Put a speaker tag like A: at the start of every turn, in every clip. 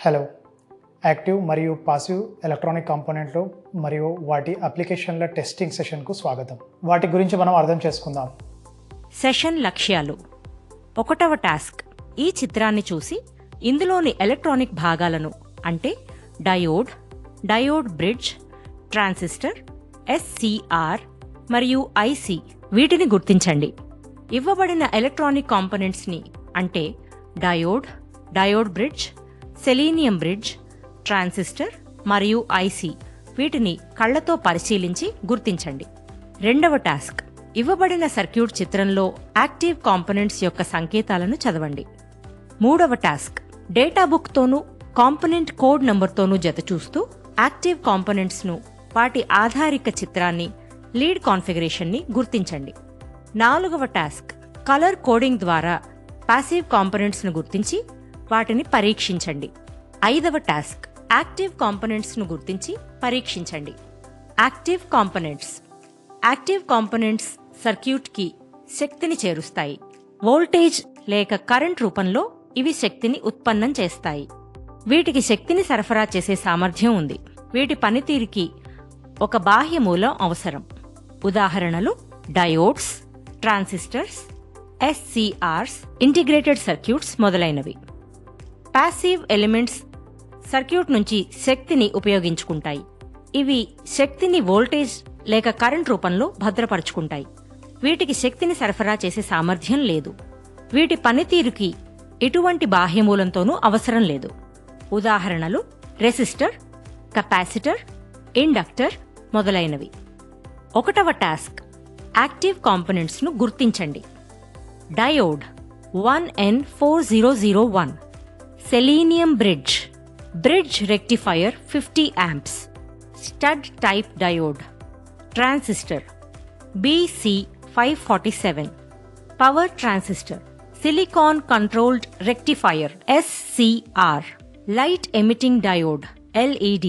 A: Hello, active మరియు passive electronic కాంపోనెంట్లు మరియు వాటి అప్లికేషన్ల టెస్టింగ్ సెషన్కు స్వాగతం. వాటి గురించి మనం అర్థం చేసుకుందాం.
B: సెషన్ లక్ష్యాలు. 1వ టాస్క్, ఈ చిత్రాన్ని చూసి ఇందులోని ఎలక్ట్రానిక్ భాగాలను అంటే diode, diode bridge, transistor, SCR మరియు IC వీటిని గుర్తించండి. ఇవ్వబడిన ఎలక్ట్రానిక్ కాంపోనెంట్స్ని అంటే diode, diode bridge, selenium bridge, transistor మరియు IC వీటిని కళ్లతో పరిశీలించి గుర్తించండి. 2వ టాస్క్, ఇవ్వబడిన సర్క్యూట్ చిత్రంలో యాక్టివ్ కాంపోనెంట్స్ యొక్క సంకేతాలను చదవండి. 3వ టాస్క్, డేటా బుక్తోనూ కాంపోనెంట్ కోడ్ నంబర్తోనూ జతచూస్తూ యాక్టివ్ కాంపోనెంట్స్ను, వాటి ఆధారిక చిత్రాన్ని, లీడ్ కాన్ఫిగరేషన్ని గుర్తించండి. 4వ టాస్క్, కలర్ కోడింగ్ ద్వారా పాసివ్ కాంపోనెంట్స్ను గుర్తించి వాటిని పరీక్షించండి. 5వ టాస్క్, యాక్టివ్ కాంపోనెంట్స్ను గుర్తించి పరీక్షించండి. Active components. యాక్టివ్ కాంపోనెంట్స్ సర్క్యూట్కి శక్తిని చేరుస్తాయి. వోల్టేజ్ లేక కరెంట్ రూపంలో ఇవి శక్తిని ఉత్పన్నం చేస్తాయి. వీటికి శక్తిని సరఫరా చేసే సామర్థ్యం ఉంది. వీటి పనితీరుకి ఒక బాహ్య మూలం అవసరం. ఉదాహరణలు diodes, transistors, SCRs, integrated circuits మొదలైనవి. పాసివ్ ఎలిమెంట్స్ సర్క్యూట్ నుంచి శక్తిని ఉపయోగించుకుంటాయి. ఇవి శక్తిని వోల్టేజ్ లేక కరెంట్ రూపంలో భద్రపరుచుకుంటాయి. వీటికి శక్తిని సరఫరా చేసే సామర్థ్యం లేదు. వీటి పనితీరుకి ఎటువంటి బాహ్యమూలంతోనూ అవసరం లేదు. ఉదాహరణలు రెసిస్టర్, కెపాసిటర్, ఇండక్టర్ మొదలైనవి. 1వ టాస్క్, యాక్టివ్ కాంపోనెంట్స్ను గుర్తించండి. Diode 1N4001, selenium bridge, bridge rectifier 50 amps, stud type diode. Transistor BC547, power transistor. Silicon controlled rectifier SCR, light emitting diode LED,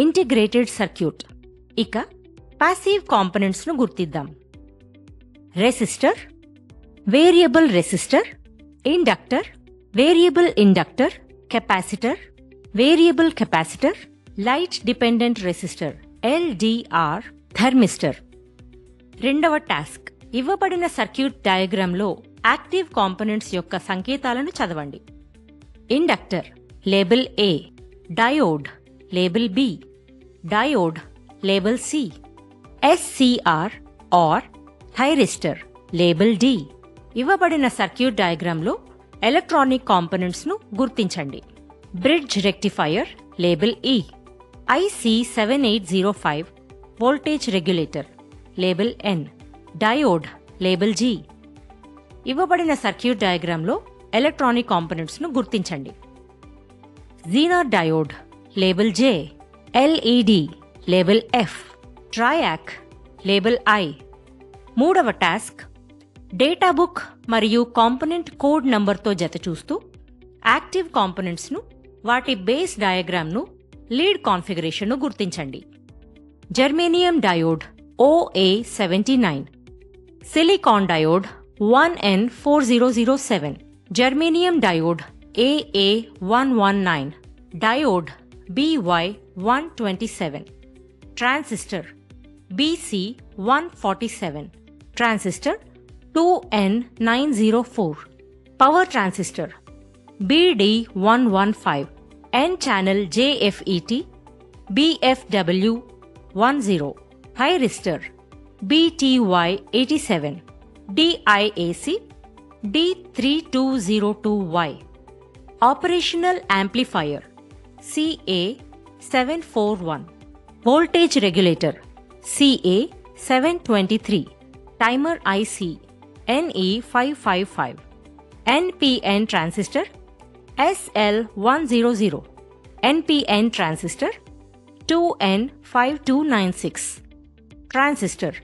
B: integrated circuit. ఇక పాసివ్ కాంపోనెంట్స్ను గుర్తిద్దాం. Resistor, variable resistor, inductor, variable inductor, capacitor, variable capacitor, light dependent resistor LDR, thermistor. 2వ task, ఇవ్వబడిన circuit డయాగ్రామ్లో active components యొక్క సంకేతాలను చదవండి. Inductor label A, diode label B, diode label C, SCR or thyristor label D. ఇవ్వబడిన circuit డయాగ్రామ్లో electronic కాంపోనెంట్స్ను గుర్తించండి. Bridge rectifier label E, IC7805, voltage regulator label N, diode label G. ఇవ్వబడిన circuit డయాగ్రామ్లో electronic కాంపోనెంట్స్ను గుర్తించండి. Zener diode label J, LED label F, TRIAC label I. 3వ task, data book మరియు component code నంబర్తో జతచూస్తూ active కాంపోనెంట్స్ను, వాటి base డయాగ్రామ్ను, lead కాన్ఫిగరేషన్ను గుర్తించండి. Germanium diode OA79, silicon diode 1N4007, germanium diode AA119, diode BY127, transistor BC147, transistor 2N904, power transistor BD115, N channel JFET BFW10, thyristor BTY87, DIAC D3202Y, operational amplifier CA741, voltage regulator CA723, timer IC NE555, NPN transistor SL100, NPN transistor 2N5296, transistor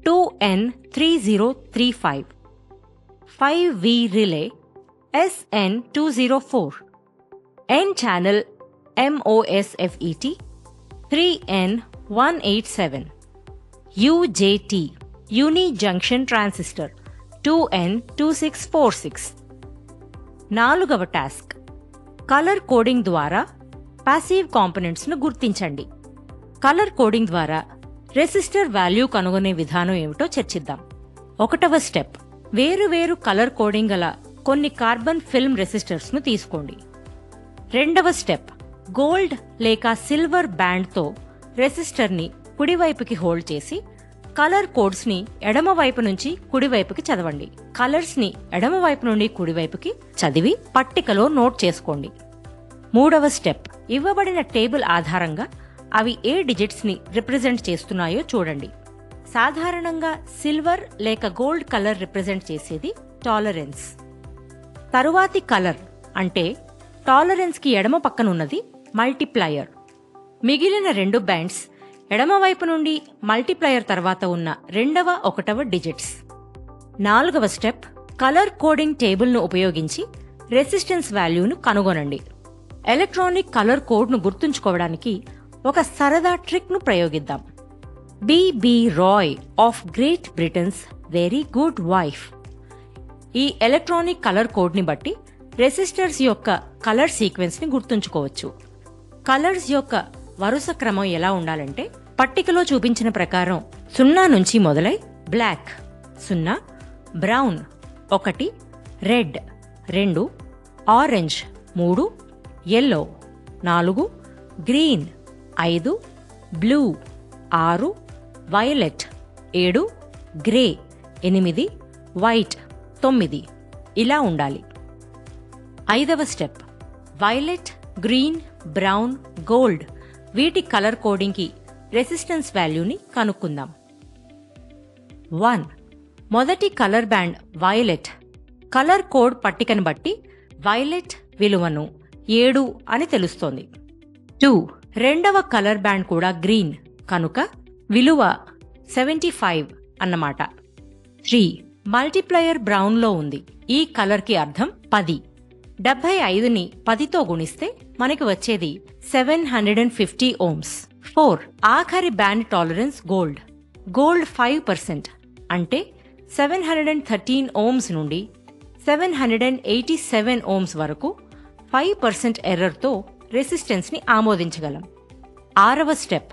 B: 2N3035, 5V relay SN204, N channel MOSFET 3N187, UJT uni junction transistor 2N2646. 4వ task, colour coding ద్వారా passive కాంపోనెంట్స్ను గుర్తించండి. Colour coding ద్వారా resistor value కనుగొనే విధానం ఏమిటో చర్చిద్దాం. 1వ step, వేరువేరు కలర్ కోడింగ్ గల కొన్ని కార్బన్ ఫిల్మ్ రెసిస్టర్స్ను తీసుకోండి. 2వ స్టెప్, గోల్డ్ లేక సిల్వర్ బ్యాండ్తో రెసిస్టర్ని కుడివైపుకి హోల్డ్ చేసి కలర్ కోడ్స్ని ఎడమవైపు నుంచి కుడివైపుకి చదవండి. కలర్స్ని ఎడమవైపు నుండి కుడివైపుకి చదివి పట్టికలో నోట్ చేసుకోండి. 3వ స్టెప్, ఇవ్వబడిన టేబుల్ ఆధారంగా అవి ఏ డిజిట్స్ని రిప్రజెంట్ చేస్తున్నాయో చూడండి. సాధారణంగా సిల్వర్ లేక గోల్డ్ కలర్ రిప్రజెంట్ చేసేది టాలరెన్స్. తరువాతి కలర్ అంటే టాలరెన్స్కి ఎడమ పక్కనున్నది మల్టిప్లయర్. మిగిలిన 2 బ్యాండ్స్ ఎడమవైపు నుండి మల్టిప్లయర్ తర్వాత ఉన్న 2వ 1వ డిజిట్స్. 4వ స్టెప్, కలర్ కోడింగ్ టేబుల్ను ఉపయోగించి రెసిస్టెన్స్ వాల్యూను కనుగొనండి. ఎలక్ట్రానిక్ కలర్ కోడ్ను గుర్తుంచుకోవడానికి ఒక సరదా ట్రిక్ను ప్రయోగిద్దాం. B Roy of Great Britain's very good wife. ఈ ఎలక్ట్రానిక్ కలర్ కోడ్ని బట్టి రెసిస్టర్స్ యొక్క కలర్ సీక్వెన్స్ని గుర్తుంచుకోవచ్చు. కలర్స్ యొక్క వరుస క్రమం ఎలా ఉండాలంటే పట్టికలో చూపించిన ప్రకారం 0 నుంచి మొదలై black 0, brown 1, red 2, orange 3, yellow 4, green 5, blue 6, violet 7, grey 8, white 9 ఇలా ఉండాలి. 5వ step, violet, green, brown, gold వీటి కలర్ కోడింగ్కి రెసిస్టెన్స్ వాల్యూని కనుక్కుందాం. 1. మొదటి colour band violet. Colour code పట్టికను బట్టి వైలెట్ విలువను 7 అని తెలుస్తోంది. 2. రెండవ కలర్ బ్యాండ్ కూడా గ్రీన్ కనుక విలువ 75 అన్నమాట. 3. మల్టిప్లయర్ బ్రౌన్లో ఉంది. ఈ కలర్కి అర్థం 10. 75ని 10తో గుణిస్తే మనకి వచ్చేది 750 ohms. 4. ఆఖరి బ్యాండ్ టాలరెన్స్ గోల్డ్. గోల్డ్ 5% అంటే 713 ohms నుండి 787 ohms వరకు 5% ఎర్రర్తో రెసిస్టెన్స్ని ఆమోదించగలం. 6వ స్టెప్,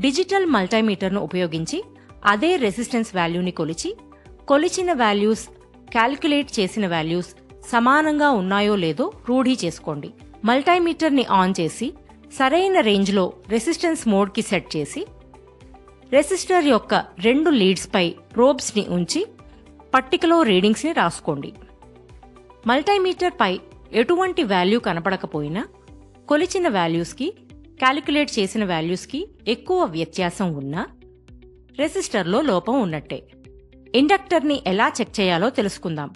B: డిజిటల్ మల్టీమీటర్ను ఉపయోగించి అదే రెసిస్టెన్స్ వాల్యూని కొలిచిన వాల్యూస్, క్యాల్కులేట్ చేసిన వాల్యూస్ సమానంగా ఉన్నాయో లేదో రూఢీ చేసుకోండి. మల్టీమీటర్ని ఆన్ చేసి సరైన రేంజ్లో రెసిస్టెన్స్ మోడ్కి సెట్ చేసి రెసిస్టర్ యొక్క 2 లీడ్స్పై ప్రోబ్స్ని ఉంచి పట్టికలో రీడింగ్స్ని రాసుకోండి. మల్టీమీటర్పై ఎటువంటి వాల్యూ కనపడకపోయినా కొలిచిన వాల్యూస్కి, క్యాలిక్యులేట్ చేసిన వాల్యూస్కి ఎక్కువ వ్యత్యాసం ఉన్నా రెసిస్టర్లో లోపం ఉన్నట్టే. ఇండక్టర్ని ఎలా చెక్ చేయాలో తెలుసుకుందాం.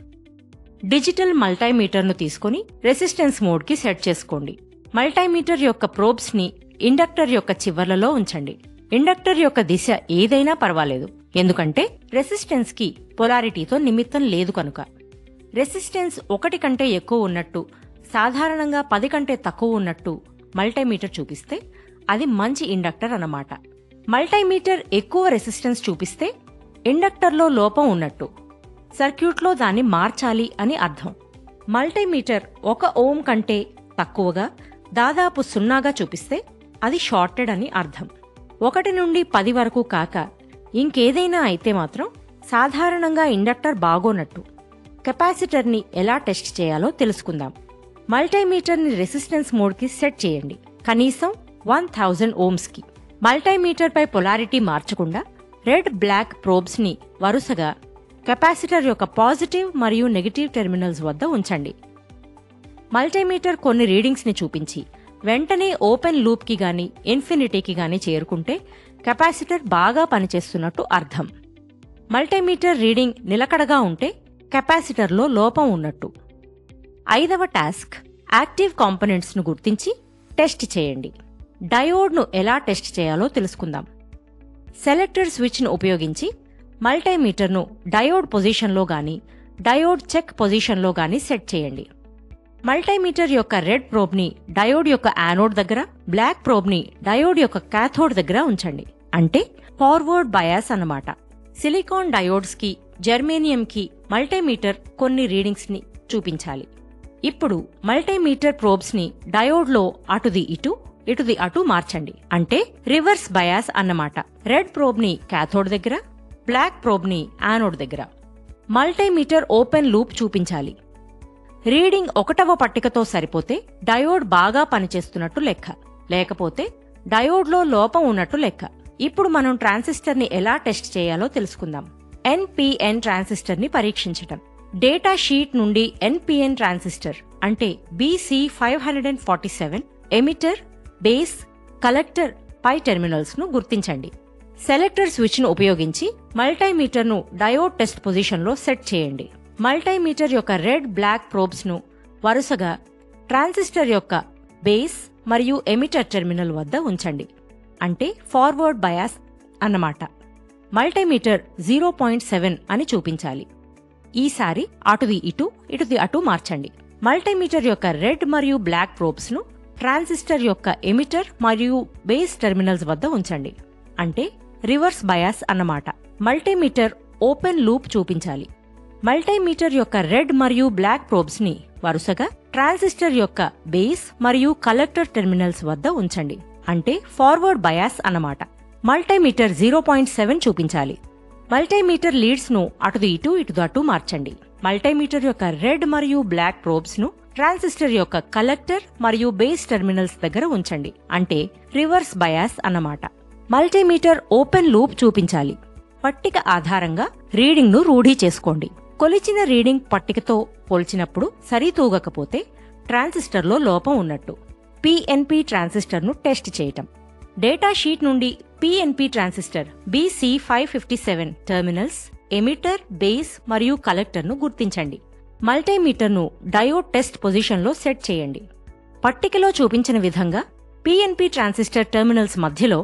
B: డిజిటల్ మల్టీమీటర్ను తీసుకుని రెసిస్టెన్స్ మోడ్కి సెట్ చేసుకోండి. మల్టీమీటర్ యొక్క ప్రోబ్స్ని ఇండక్టర్ యొక్క చివర్లలో ఉంచండి. ఇండక్టర్ యొక్క దిశ ఏదైనా పర్వాలేదు, ఎందుకంటే రెసిస్టెన్స్కి పొలారిటీతో నిమిత్తం లేదు కనుక. రెసిస్టెన్స్ 1 కంటే ఎక్కువ ఉన్నట్టు, సాధారణంగా 10 కంటే తక్కువ ఉన్నట్టు మల్టీమీటర్ చూపిస్తే అది మంచి ఇండక్టర్ అన్నమాట. మల్టీమీటర్ ఎక్కువ రెసిస్టెన్స్ చూపిస్తే ఇండక్టర్లో లోపం ఉన్నట్టు, సర్క్యూట్లో దాన్ని మార్చాలి అని అర్థం. మల్టీమీటర్ 1 ohm కంటే తక్కువగా, దాదాపు 0గా చూపిస్తే అది షార్టెడ్ అని అర్థం. 1 నుండి 10 వరకు కాక ఇంకేదైనా అయితే మాత్రం సాధారణంగా ఇండక్టర్ బాగోనట్టు. కెపాసిటర్ని ఎలా టెస్ట్ చేయాలో తెలుసుకుందాం. మల్టీమీటర్ని రెసిస్టెన్స్ మోడ్కి సెట్ చేయండి, కనీసం 1000 ohmsకి. మల్టీమీటర్పై పొలారిటీ మార్చకుండా రెడ్, బ్లాక్ ప్రోబ్స్ని వరుసగా కెపాసిటర్ యొక్క పాజిటివ్ మరియు నెగటివ్ టెర్మినల్స్ వద్ద ఉంచండి. మల్టీమీటర్ కొన్ని రీడింగ్స్ని చూపించి వెంటనే ఓపెన్ లూప్కి గాని ఇన్ఫినిటీకి గాని చేరుకుంటే కెపాసిటర్ బాగా పనిచేస్తున్నట్టు అర్థం. మల్టీమీటర్ రీడింగ్ నిలకడగా ఉంటే కెపాసిటర్లో లోపం ఉన్నట్టు. 5వ టాస్క్, యాక్టివ్ కాంపోనెంట్స్ను గుర్తించి టెస్ట్ చేయండి. డయోడ్ను ఎలా టెస్ట్ చేయాలో తెలుసుకుందాం. సెలెక్టర్ స్విచ్ను ఉపయోగించి మల్టీమీటర్ను డయోడ్ పొజిషన్లో గాని డయోడ్ చెక్ పొజిషన్లో గాని సెట్ చేయండి. మల్టీమీటర్ యొక్క రెడ్ ప్రోబ్ని డయోడ్ యొక్క యానోడ్ దగ్గర, బ్లాక్ ప్రోబ్ని డయోడ్ యొక్క క్యాథోడ్ దగ్గర ఉంచండి. అంటే ఫార్వర్డ్ బయాస్ అన్నమాట. సిలికాన్ డయోడ్స్కి, జర్మేనియంకి మల్టీమీటర్ కొన్ని రీడింగ్స్ని చూపించాలి. ఇప్పుడు మల్టీమీటర్ ప్రోబ్స్ని డయోడ్లో అటుది ఇటు ఇటుది అటు మార్చండి. అంటే రివర్స్ బయాస్ అన్నమాట. రెడ్ ప్రోబ్ ని క్యాథోడ్ దగ్గర, బ్లాక్ ప్రోబ్ ని యానోడ్ దగ్గర. మల్టీమీటర్ ఓపెన్ లూప్ చూపించాలి. రీడింగ్ 1వ పట్టికతో సరిపోతే డయోడ్ బాగా పనిచేస్తున్నట్టు లెక్క, లేకపోతే డయోడ్లో లోపం ఉన్నట్టు లెక్క. ఇప్పుడు మనం ట్రాన్సిస్టర్ ని ఎలా టెస్ట్ చేయాలో తెలుసుకుందాం. NPN ట్రాన్సిస్టర్ ని పరీక్షించటం. డేటా షీట్ నుండి NPN ట్రాన్సిస్టర్ అంటే BC547 ఎమిటర్, బేస్, కలెక్టర్ పై టెర్మినల్స్ ను గుర్తించండి. సెలెక్టర్ స్విచ్ ను ఉపయోగించి మల్టీమీటర్ ను డయోడ్ టెస్ట్ పొజిషన్ లో సెట్ చేయండి. మల్టీమీటర్ యొక్క రెడ్, బ్లాక్ ప్రోబ్స్ ను వరుసగా ట్రాన్సిస్టర్ యొక్క బేస్ మరియు ఎమిటర్ టెర్మినల్ వద్ద ఉంచండి. అంటే ఫార్వర్డ్ బయాస్ అన్నమాట. మల్టీమీటర్ 0.7 అని చూపించాలి. ఈసారి అటుది ఇటు, ఇటుది అటు మార్చండి. మల్టీమీటర్ యొక్క రెడ్ మరియు బ్లాక్ ప్రోబ్స్ ను ట్రాన్సిస్టర్ యొక్క ఎమిటర్ మరియు బేస్ టెర్మినల్స్ వద్ద ఉంచండి. అంటే రివర్స్ బయాస్ అన్నమాట. మల్టీమీటర్ ఓపెన్ లూప్ చూపించాలి. మల్టీమీటర్ యొక్క రెడ్ మరియు బ్లాక్ ప్రోబ్స్ ని వరుసగా ట్రాన్సిస్టర్ యొక్క బేస్ మరియు కలెక్టర్ టెర్మినల్స్ వద్ద ఉంచండి. అంటే ఫార్వర్డ్ బయాస్ అన్నమాట. మల్టీమీటర్ 0.7 చూపించాలి. మల్టీమీటర్ లీడ్స్ ను అటుది ఇటు, ఇటుది అటు మార్చండి. మల్టీమీటర్ యొక్క రెడ్ మరియు బ్లాక్ ప్రోబ్స్ ను ట్రాన్సిస్టర్ యొక్క కలెక్టర్ మరియు బేస్ టెర్మినల్స్ దగ్గర ఉంచండి. అంటే రివర్స్ బయాస్ అన్నమాట. మల్టీమీటర్ ఓపెన్ లూప్ చూపించాలి. పట్టిక ఆధారంగా రీడింగ్ ను రూఢీ చేసుకోండి. కొలిచిన రీడింగ్ పట్టికతో పోల్చినప్పుడు సరితూగకపోతే ట్రాన్సిస్టర్లో లోపం ఉన్నట్టు. PNP ట్రాన్సిస్టర్ను టెస్ట్ చేయటం. డేటా షీట్ నుండి PNP transistor BC557 terminals, emitter, base మరియు కలెక్టర్ను గుర్తించండి. మల్టీమీటర్ను డయోడ్ టెస్ట్ పొజిషన్లో సెట్ చేయండి. పట్టికలో చూపించిన విధంగా PNP ట్రాన్సిస్టర్ టెర్మినల్స్ మధ్యలో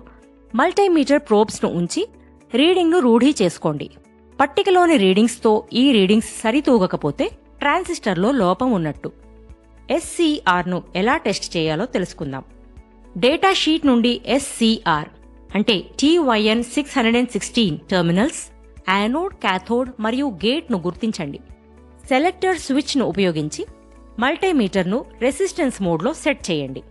B: మల్టీమీటర్ ప్రోబ్స్ ను ఉంచి రీడింగ్ ను రూఢీ చేసుకోండి. పట్టికలోని రీడింగ్స్తో ఈ రీడింగ్స్ సరితూగకపోతే ట్రాన్సిస్టర్లో లోపం ఉన్నట్టు. SCR ను ఎలా టెస్ట్ చేయాలో తెలుసుకుందాం. డేటా షీట్ నుండి SCR అంటే TYN616 టెర్మినల్స్, యానోడ్, క్యాథోడ్ మరియు గేట్ ను గుర్తించండి. సెలెక్టర్ స్విచ్ ను ఉపయోగించి మల్టీమీటర్ ను రెసిస్టెన్స్ మోడ్లో సెట్ చేయండి.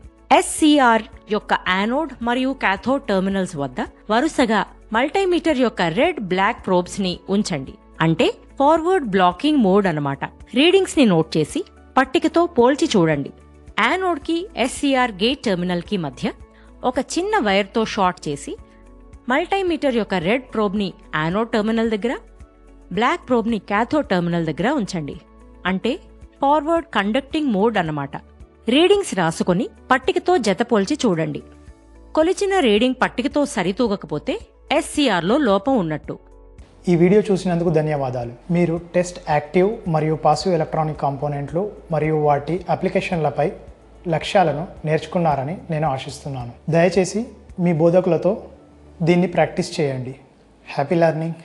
B: SCR యొక్క యానోడ్ మరియు క్యాథోడ్ టెర్మినల్స్ వద్ద వరుసగా మల్టీమీటర్ యొక్క రెడ్, బ్లాక్ ప్రోబ్స్ ని ఉంచండి. అంటే ఫార్వర్డ్ బ్లాకింగ్ మోడ్ అన్నమాట. రీడింగ్స్ ని నోట్ చేసి పట్టికతో పోల్చి చూడండి. యానోడ్ కి SCR గేట్ టెర్మినల్ కి మధ్య ఒక చిన్న వైర్తో షార్ట్ చేసి మల్టీమీటర్ యొక్క రెడ్ ప్రోబ్ ని యానోడ్ టెర్మినల్ దగ్గర, బ్లాక్ ప్రోబ్ ని క్యాథోడ్ టెర్మినల్ దగ్గర ఉంచండి. అంటే ఫార్వర్డ్ కండక్టింగ్ మోడ్ అన్నమాట. రీడింగ్స్ రాసుకొని పట్టికతో జతపోల్చి చూడండి. కొలిచిన రీడింగ్ పట్టికతో సరితూగకపోతే SCR లో లోపం ఉన్నట్టు.
A: ఈ వీడియో చూసినందుకు ధన్యవాదాలు. మీరు టెస్ట్ యాక్టివ్ మరియు పాసివ్ ఎలక్ట్రానిక్ కాంపోనెంట్లు మరియు వాటి అప్లికేషన్లపై లక్ష్యాలను నేర్చుకున్నారని నేను ఆశిస్తున్నాను. దయచేసి మీ బోధకులతో దీన్ని ప్రాక్టీస్ చేయండి. Happy learning.